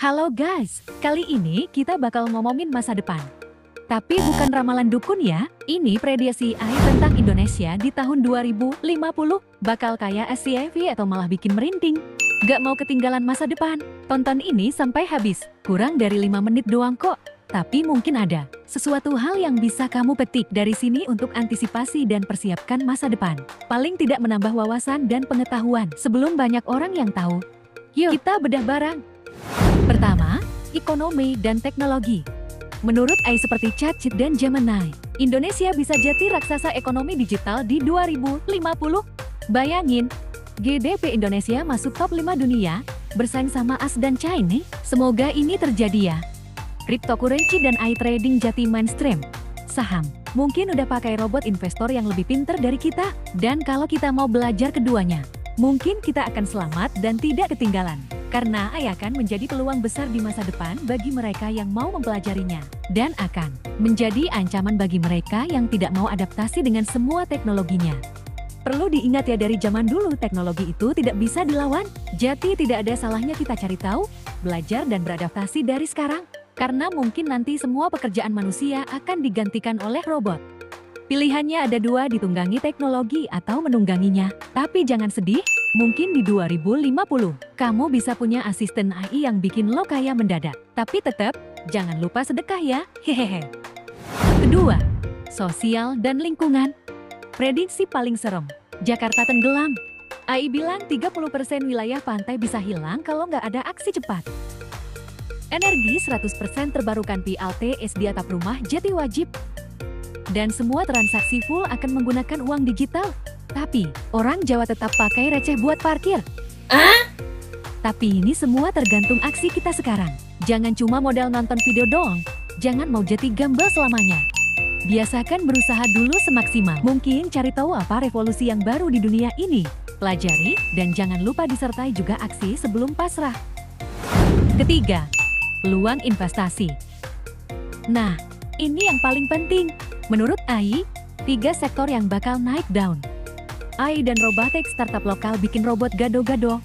Halo guys, kali ini kita bakal ngomongin masa depan. Tapi bukan ramalan dukun ya, ini prediksi AI tentang Indonesia di tahun 2050, bakal kayak SCTV atau malah bikin merinding. Gak mau ketinggalan masa depan? Tonton ini sampai habis, kurang dari 5 menit doang kok. Tapi mungkin ada sesuatu hal yang bisa kamu petik dari sini untuk antisipasi dan persiapkan masa depan. Paling tidak menambah wawasan dan pengetahuan sebelum banyak orang yang tahu. Yuk kita bedah bareng. Pertama, ekonomi dan teknologi. Menurut AI seperti ChatGPT dan Gemini, Indonesia bisa jadi raksasa ekonomi digital di 2050. Bayangin, GDP Indonesia masuk top 5 dunia, bersaing sama AS dan China. Semoga ini terjadi ya. Cryptocurrency dan AI trading jadi mainstream. Saham, mungkin udah pakai robot investor yang lebih pinter dari kita. Dan kalau kita mau belajar keduanya, mungkin kita akan selamat dan tidak ketinggalan. Karena AI akan menjadi peluang besar di masa depan bagi mereka yang mau mempelajarinya. Dan akan menjadi ancaman bagi mereka yang tidak mau adaptasi dengan semua teknologinya. Perlu diingat ya, dari zaman dulu teknologi itu tidak bisa dilawan. Jadi tidak ada salahnya kita cari tahu, belajar dan beradaptasi dari sekarang. Karena mungkin nanti semua pekerjaan manusia akan digantikan oleh robot. Pilihannya ada dua, ditunggangi teknologi atau menungganginya. Tapi jangan sedih, mungkin di 2050, kamu bisa punya asisten AI yang bikin lo kaya mendadak. Tapi tetap, jangan lupa sedekah ya, hehehe. Kedua, sosial dan lingkungan. Prediksi paling serem, Jakarta tenggelam. AI bilang 30% wilayah pantai bisa hilang kalau nggak ada aksi cepat. Energi 100% terbarukan PLTS di atap rumah jadi wajib. Dan semua transaksi full akan menggunakan uang digital. Tapi, orang Jawa tetap pakai receh buat parkir. Tapi ini semua tergantung aksi kita sekarang. Jangan cuma modal nonton video doang. Jangan mau jadi gembel selamanya. Biasakan berusaha dulu semaksimal mungkin, cari tahu apa revolusi yang baru di dunia ini. Pelajari, dan jangan lupa disertai juga aksi sebelum pasrah. Ketiga, peluang investasi. Nah, ini yang paling penting. Menurut AI, 3 sektor yang bakal naik daun. AI dan robotik, startup lokal bikin robot gado-gado.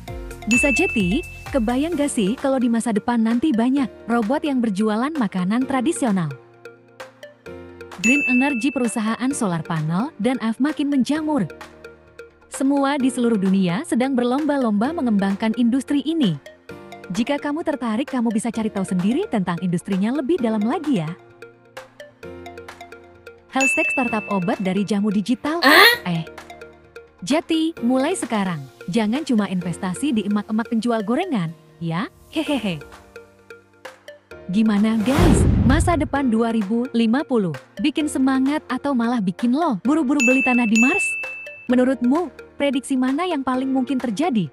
Bisa jadi, kebayang gak sih kalau di masa depan nanti banyak robot yang berjualan makanan tradisional. Green energy, perusahaan solar panel dan AF makin menjamur. Semua di seluruh dunia sedang berlomba-lomba mengembangkan industri ini. Jika kamu tertarik, kamu bisa cari tahu sendiri tentang industrinya lebih dalam lagi ya. Health tech, startup obat dari jamu digital. Jadi, mulai sekarang, jangan cuma investasi di emak-emak penjual gorengan, ya, hehehe. Gimana guys, masa depan 2050, bikin semangat atau malah bikin lo buru-buru beli tanah di Mars? Menurutmu, prediksi mana yang paling mungkin terjadi?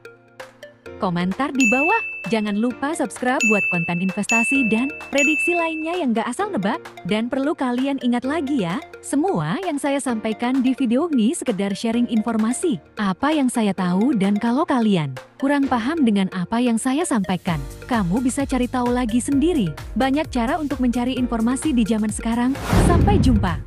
Komentar di bawah. Jangan lupa subscribe buat konten investasi dan prediksi lainnya yang gak asal nebak. Dan perlu kalian ingat lagi ya, semua yang saya sampaikan di video ini sekedar sharing informasi. Apa yang saya tahu, dan kalau kalian kurang paham dengan apa yang saya sampaikan, kamu bisa cari tahu lagi sendiri. Banyak cara untuk mencari informasi di zaman sekarang. Sampai jumpa.